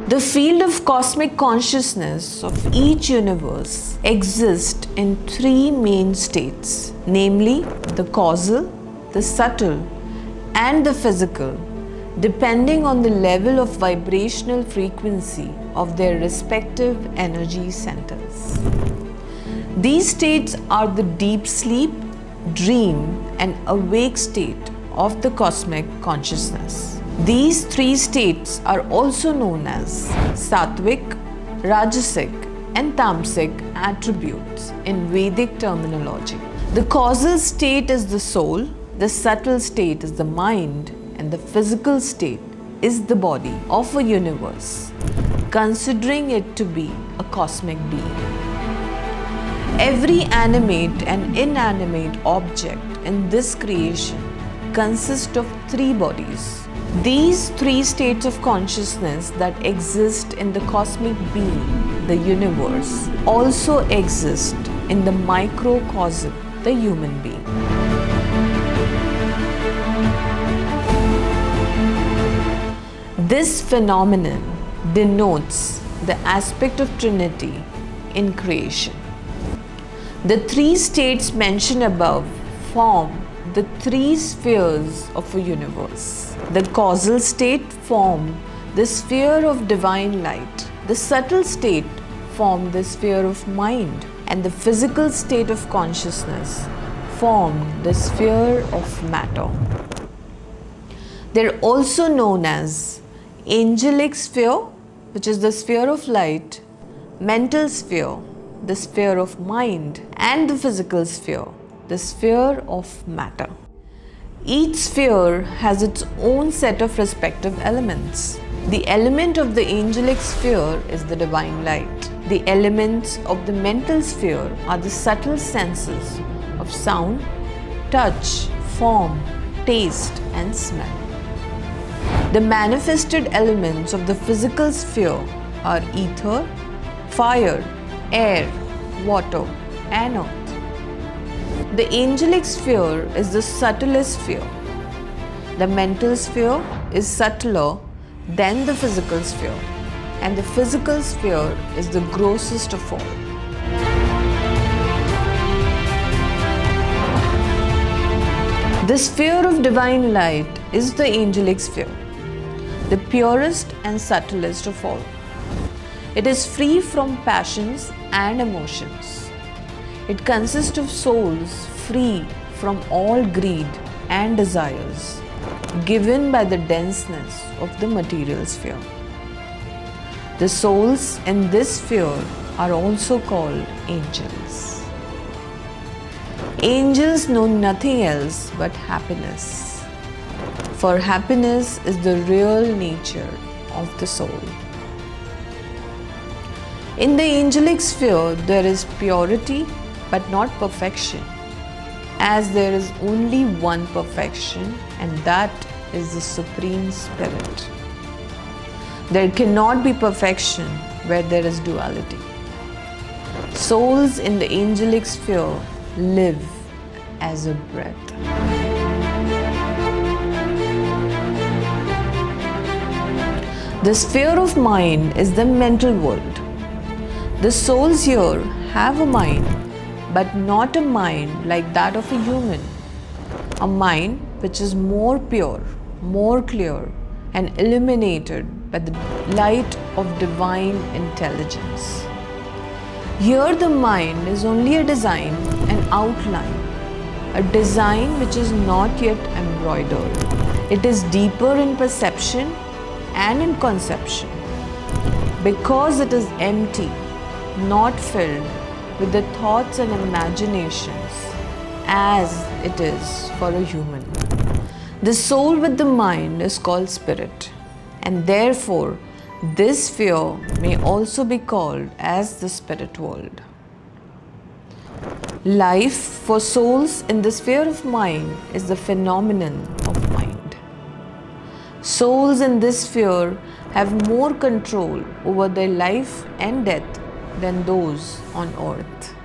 The field of cosmic consciousness of each universe exists in three main states, namely the causal, the subtle, and the physical, depending on the level of vibrational frequency of their respective energy centers. These states are the deep sleep, dream, and awake state of the cosmic consciousness. These three states are also known as Sattvic, Rajasic, and Tamasic attributes in Vedic terminology. The causal state is the soul, the subtle state is the mind, and the physical state is the body of a universe, considering it to be a cosmic being. Every animate and inanimate object in this creation consists of three bodies. These three states of consciousness that exist in the cosmic being, the universe, also exist in the microcosm, the human being. This phenomenon denotes the aspect of Trinity in creation. The three states mentioned above form the three spheres of a universe. The causal state forms the sphere of divine light. The subtle state forms the sphere of mind, and the physical state of consciousness formed the sphere of matter. They are also known as Angelic Sphere, which is the sphere of light, mental sphere, the sphere of mind, and the physical sphere, the sphere of matter. Each sphere has its own set of respective elements. The element of the angelic sphere is the divine light. The elements of the mental sphere are the subtle senses of sound, touch, form, taste, and smell. The manifested elements of the physical sphere are ether, fire, air, water, and earth. The angelic sphere is the subtlest sphere. The mental sphere is subtler than the physical sphere, and the physical sphere is the grossest of all. The sphere of divine light is the angelic sphere, the purest and subtlest of all. It is free from passions and emotions. It consists of souls free from all greed and desires, given by the denseness of the material sphere. The souls in this sphere are also called angels. Angels know nothing else but happiness, for happiness is the real nature of the soul. In the angelic sphere, there is purity but not perfection, as there is only one perfection, and that is the Supreme Spirit. There cannot be perfection where there is duality. Souls in the angelic sphere live as a breath. The sphere of mind is the mental world. The souls here have a mind, but not a mind like that of a human. A mind which is more pure, more clear, and illuminated by the light of divine intelligence. Here the mind is only a design, an outline, a design which is not yet embroidered. It is deeper in perception and in conception, because it is empty, not filled with the thoughts and imaginations as it is for a human. The soul with the mind is called spirit, and therefore this sphere may also be called as the spirit world. Life for souls in the sphere of mind is the phenomenon of mind. Souls in this sphere have more control over their life and death than those on earth.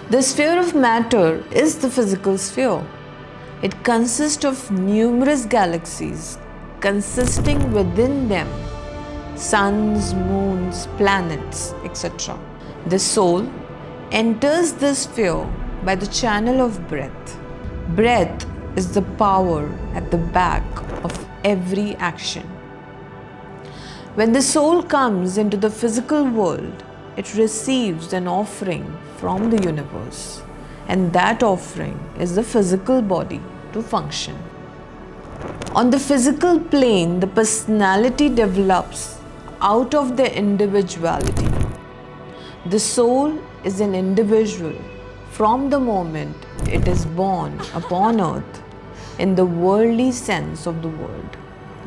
The sphere of matter is the physical sphere. It consists of numerous galaxies consisting within them suns, moons, planets, etc. The soul enters this sphere by the channel of breath. Breath is the power at the back of every action. When the soul comes into the physical world, it receives an offering from the universe, and that offering is the physical body to function. On the physical plane, the personality develops out of the individuality. The soul is an individual from the moment it is born upon earth in the worldly sense of the word.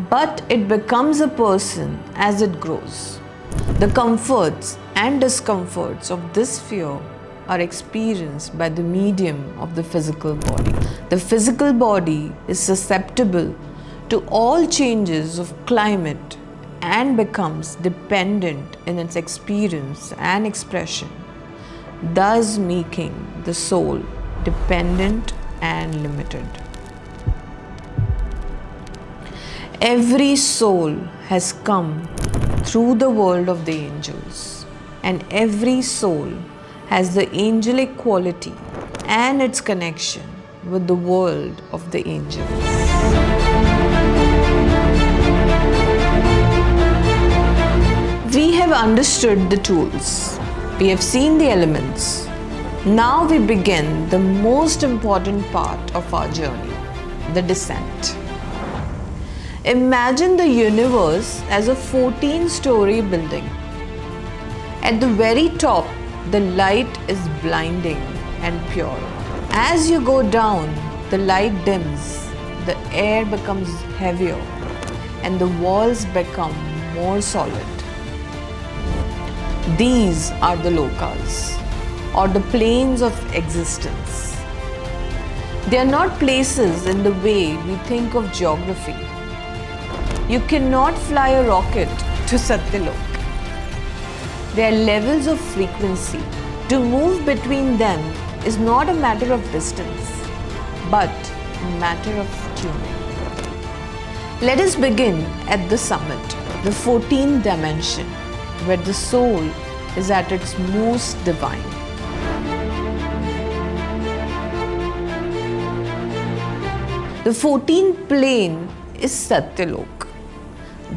But it becomes a person as it grows. The comforts and discomforts of this sphere are experienced by the medium of the physical body. The physical body is susceptible to all changes of climate and becomes dependent in its experience and expression, thus making the soul dependent and limited. Every soul has come through the world of the angels, and every soul has the angelic quality and its connection with the world of the angels. We have understood the tools. We have seen the elements. Now we begin the most important part of our journey, the descent. Imagine the universe as a 14-story building. At the very top, the light is blinding and pure. As you go down, the light dims, the air becomes heavier, and the walls become more solid. These are the lokas, or the planes of existence. They are not places in the way we think of geography. You cannot fly a rocket to Satyalok. They are levels of frequency. To move between them is not a matter of distance, but a matter of tuning. Let us begin at the summit, the 14th dimension, where the soul is at its most divine. The 14th plane is Satyalok,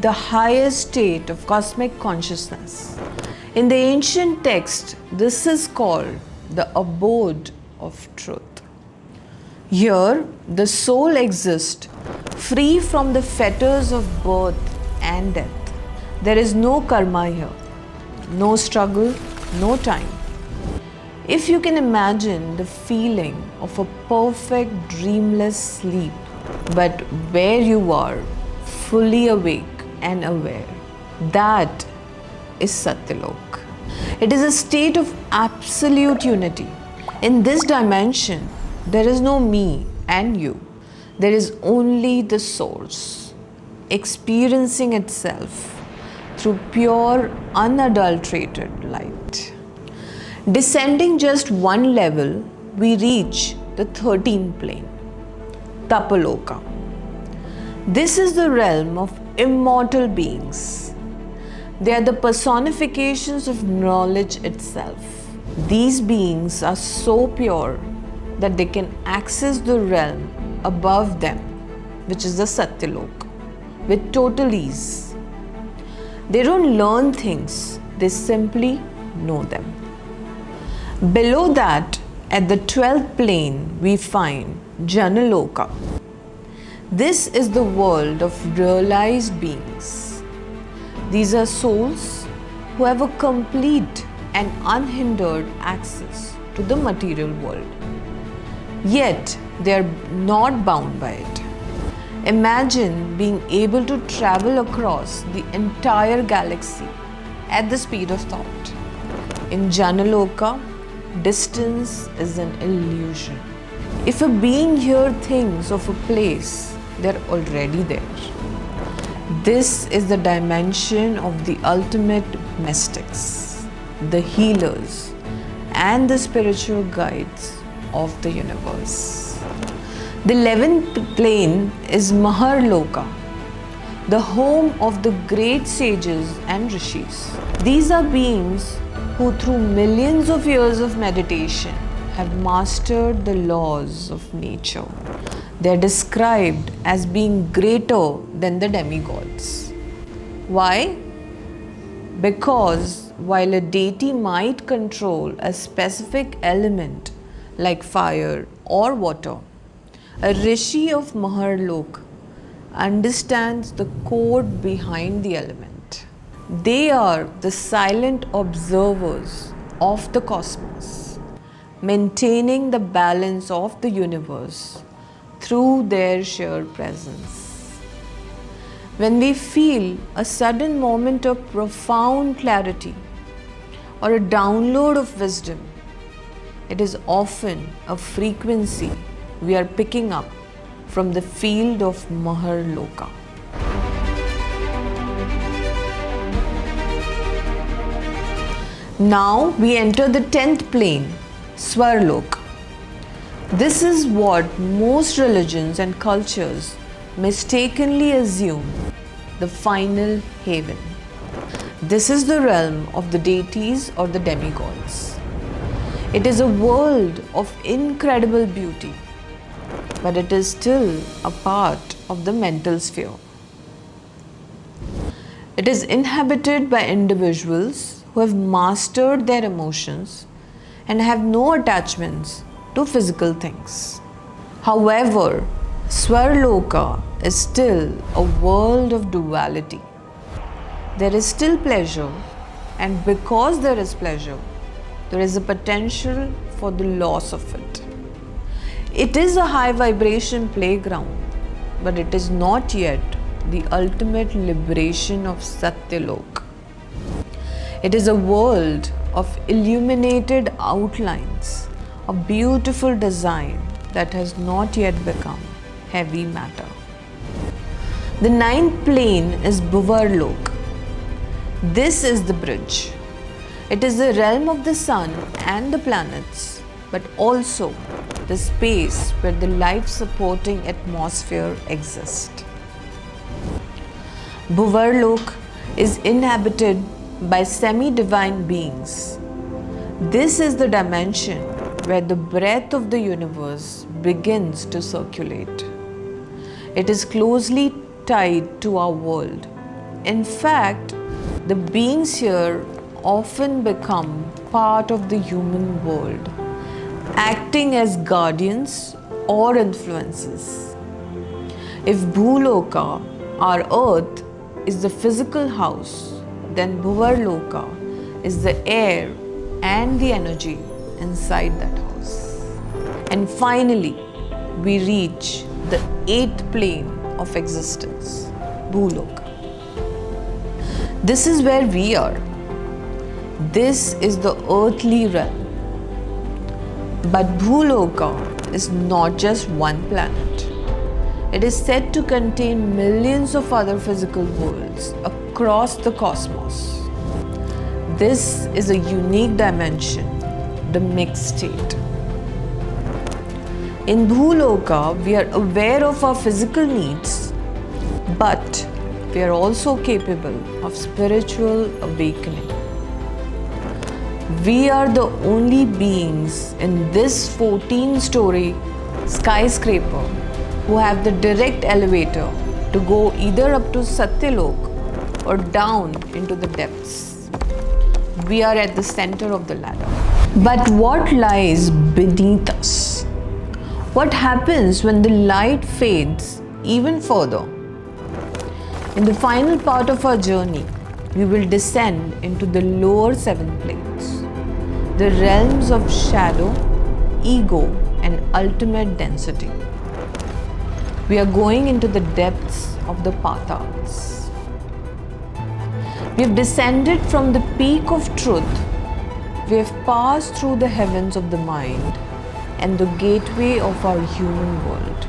the highest state of cosmic consciousness. In the ancient text, this is called the abode of truth. Here, the soul exists free from the fetters of birth and death. There is no karma here, no struggle, no time. If you can imagine the feeling of a perfect dreamless sleep, but where you are fully awake and aware, that is Satyalok. It is a state of absolute unity. In this dimension, there is no me and you. There is only the source, experiencing itself through pure, unadulterated light. Descending just one level, we reach the 13th plane, Tapaloka. This is the realm of immortal beings. They are the personifications of knowledge itself. These beings are so pure that they can access the realm above them, which is the Satyalok, with total ease. They don't learn things, they simply know them. Below that, at the 12th plane, we find Janaloka. This is the world of realized beings. These are souls who have a complete and unhindered access to the material world. Yet, they are not bound by it. Imagine being able to travel across the entire galaxy at the speed of thought. In Janaloka, distance is an illusion. If a being here thinks of a place, they're already there. This is the dimension of the ultimate mystics, the healers, and the spiritual guides of the universe. The 11th plane is Maharloka, the home of the great sages and rishis. These are beings who through millions of years of meditation have mastered the laws of nature. They are described as being greater than the demigods. Why? Because while a deity might control a specific element like fire or water, a rishi of Maharlok understands the code behind the element. They are the silent observers of the cosmos, maintaining the balance of the universe through their sheer presence. When we feel a sudden moment of profound clarity or a download of wisdom, it is often a frequency we are picking up from the field of Maharloka. Now we enter the 10th plane, Swarlok. This is what most religions and cultures mistakenly assume the final haven. This is the realm of the deities or the demigods. It is a world of incredible beauty, but it is still a part of the mental sphere. It is inhabited by individuals who have mastered their emotions and have no attachments to physical things. However, Swarloka is still a world of duality. There is still pleasure, and because there is pleasure, there is a potential for the loss of it. It is a high vibration playground, but it is not yet the ultimate liberation of Satyalok. It is a world of illuminated outlines, a beautiful design that has not yet become heavy matter. The 9th plane is Bhuvarlok. This is the bridge. It is the realm of the sun and the planets, but also the space where the life-supporting atmosphere exists. Bhuvarlok is inhabited by semi-divine beings. This is the dimension where the breath of the universe begins to circulate. It is closely tied to our world. In fact, the beings here often become part of the human world, acting as guardians or influences. If Bhuloka, our earth, is the physical house, then Bhuvarloka is the air and the energy inside that house. And finally, we reach the 8th plane of existence, Bhuloka. This is where we are. This is the earthly realm. But Bhuloka is not just one planet. It is said to contain millions of other physical worlds across the cosmos. This is a unique dimension, the mixed state. In Bhuloka, we are aware of our physical needs, but we are also capable of spiritual awakening. We are the only beings in this 14-story skyscraper who have the direct elevator to go either up to Satyalok or down into the depths. We are at the center of the ladder. But what lies beneath us? What happens when the light fades even further? In the final part of our journey, we will descend into the lower 7 planes, the realms of shadow, ego, and ultimate density. We are going into the depths of the Pathals. We have descended from the peak of truth. We have passed through the heavens of the mind and the gateway of our human world.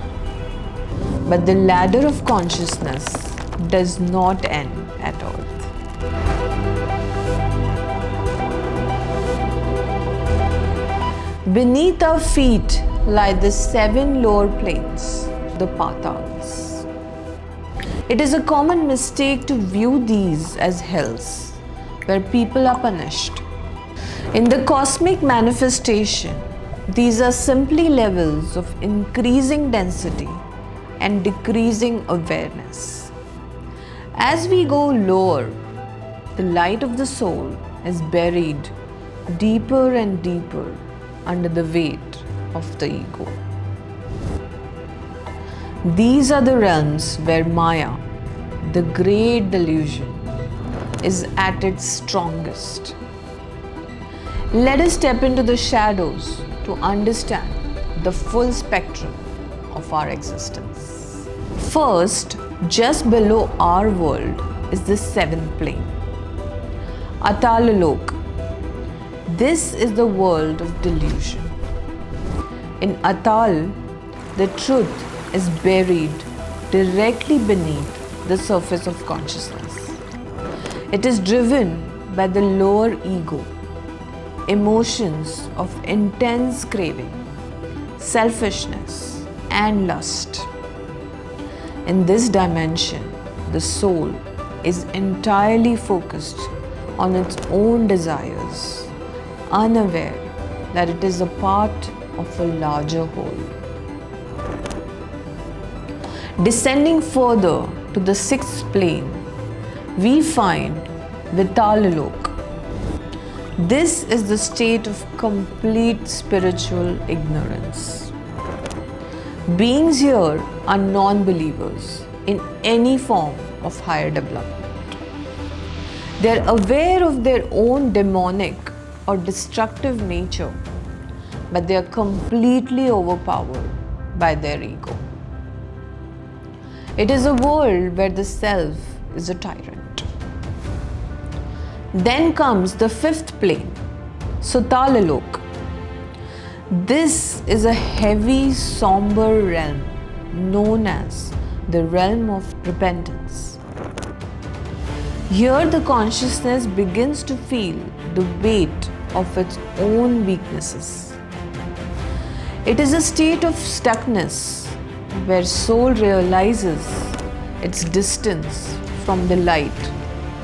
But the ladder of consciousness does not end at Earth. Beneath our feet lie the 7 lower planes, the patals. It is a common mistake to view these as hells, where people are punished. In the cosmic manifestation, these are simply levels of increasing density and decreasing awareness. As we go lower, the light of the soul is buried deeper and deeper under the weight of the ego. These are the realms where Maya, the great delusion, is at its strongest. Let us step into the shadows to understand the full spectrum of our existence. First, just below our world is the 7th plane, Atalalok. This is the world of delusion. In Atal, the truth is buried directly beneath the surface of consciousness. It is driven by the lower ego, emotions of intense craving, selfishness, and lust. In this dimension, the soul is entirely focused on its own desires, unaware that it is a part of a larger whole. Descending further to the 6th plane, we find Vitalalok. This is the state of complete spiritual ignorance. Beings here are non-believers in any form of higher development. They are aware of their own demonic or destructive nature, but they are completely overpowered by their ego. It is a world where the self is a tyrant. Then comes the 5th plane, Sutalalok. This is a heavy, somber realm known as the realm of repentance. Here the consciousness begins to feel the weight of its own weaknesses. It is a state of stuckness where soul realizes its distance from the light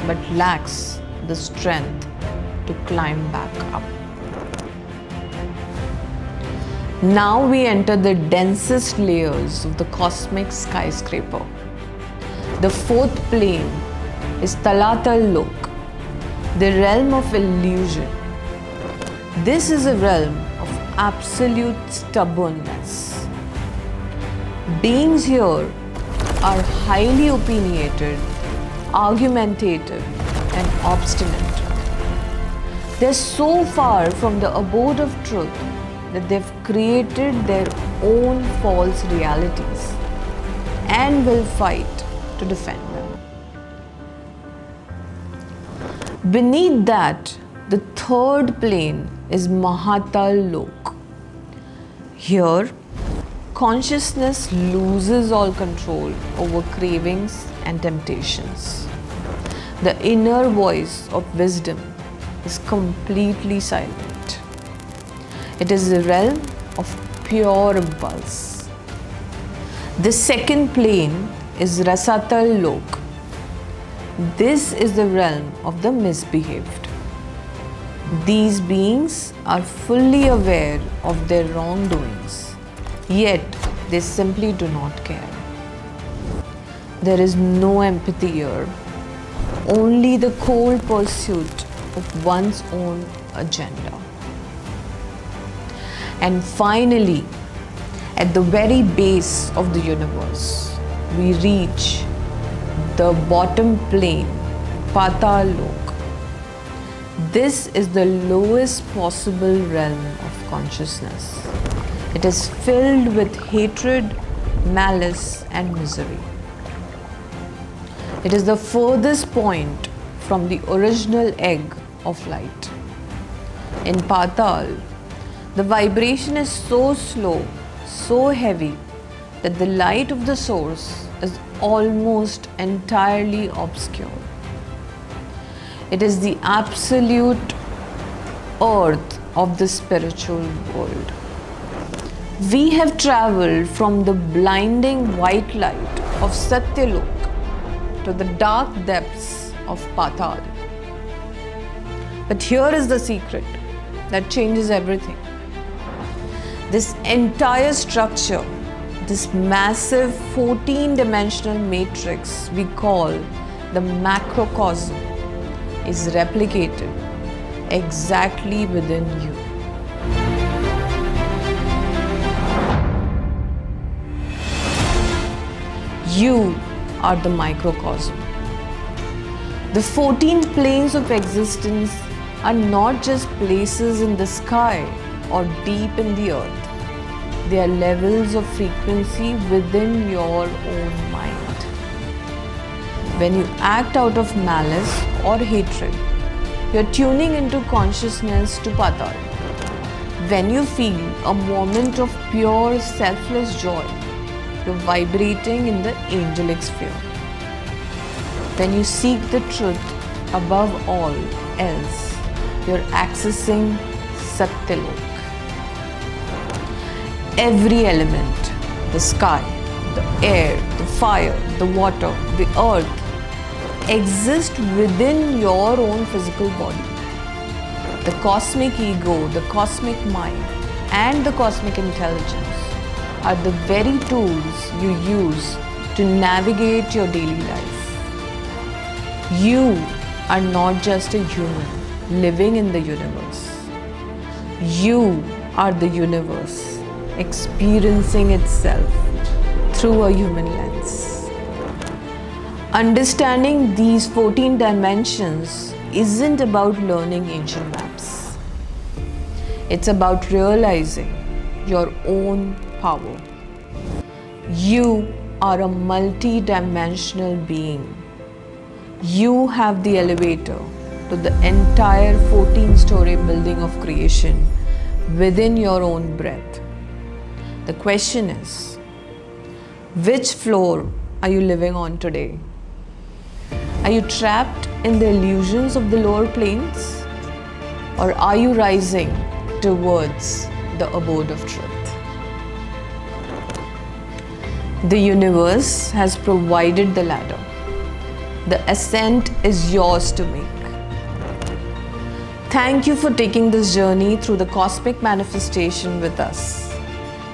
but lacks the strength to climb back up. Now we enter the densest layers of the cosmic skyscraper. The 4th plane is Talatal Lok, the realm of illusion. This is a realm of absolute stubbornness. Beings here are highly opinionated, argumentative, and obstinate. They're so far from the abode of truth that they've created their own false realities and will fight to defend them. Beneath that, the 3rd plane is Mahatal Lok. Here, consciousness loses all control over cravings and temptations. The inner voice of wisdom is completely silent. It is the realm of pure impulse. The 2nd plane is Rasatal Lok. This is the realm of the misbehaved. These beings are fully aware of their wrongdoings, yet they simply do not care. There is no empathy here, only the cold pursuit of one's own agenda. And finally, at the very base of the universe, we reach the bottom plane, Patal Lok. This is the lowest possible realm of consciousness. It is filled with hatred, malice, and misery. It is the furthest point from the original egg of light. In Patal, the vibration is so slow, so heavy, that the light of the source is almost entirely obscure. It is the absolute earth of the spiritual world. We have traveled from the blinding white light of Satyalok to the dark depths of Patal. But here is the secret that changes everything. This entire structure, this massive 14-dimensional matrix we call the macrocosm, is replicated exactly within you. You are the microcosm. The 14 planes of existence are not just places in the sky or deep in the earth. They are levels of frequency within your own mind. When you act out of malice or hatred, you're tuning into consciousness to Patal. When you feel a moment of pure selfless joy, you're vibrating in the Angelic Sphere. When you seek the truth above all else, you're accessing Satyalok. Every element, the sky, the air, the fire, the water, the earth, exist within your own physical body. The cosmic ego, the cosmic mind, and the cosmic intelligence are the very tools you use to navigate your daily life. You are not just a human living in the universe. You are the universe experiencing itself through a human lens. Understanding these 14 dimensions isn't about learning ancient maps. It's about realizing your own power. You are a multi-dimensional being. You have the elevator to the entire 14-story building of creation within your own breath. The question is, which floor are you living on today? Are you trapped in the illusions of the lower planes? Or are you rising towards the abode of truth? The universe has provided the ladder. The ascent is yours to make. Thank you for taking this journey through the cosmic manifestation with us.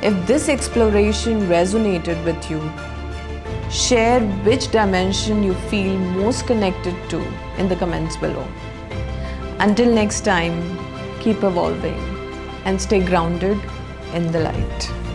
If this exploration resonated with you, share which dimension you feel most connected to in the comments below. Until next time, keep evolving and stay grounded in the light.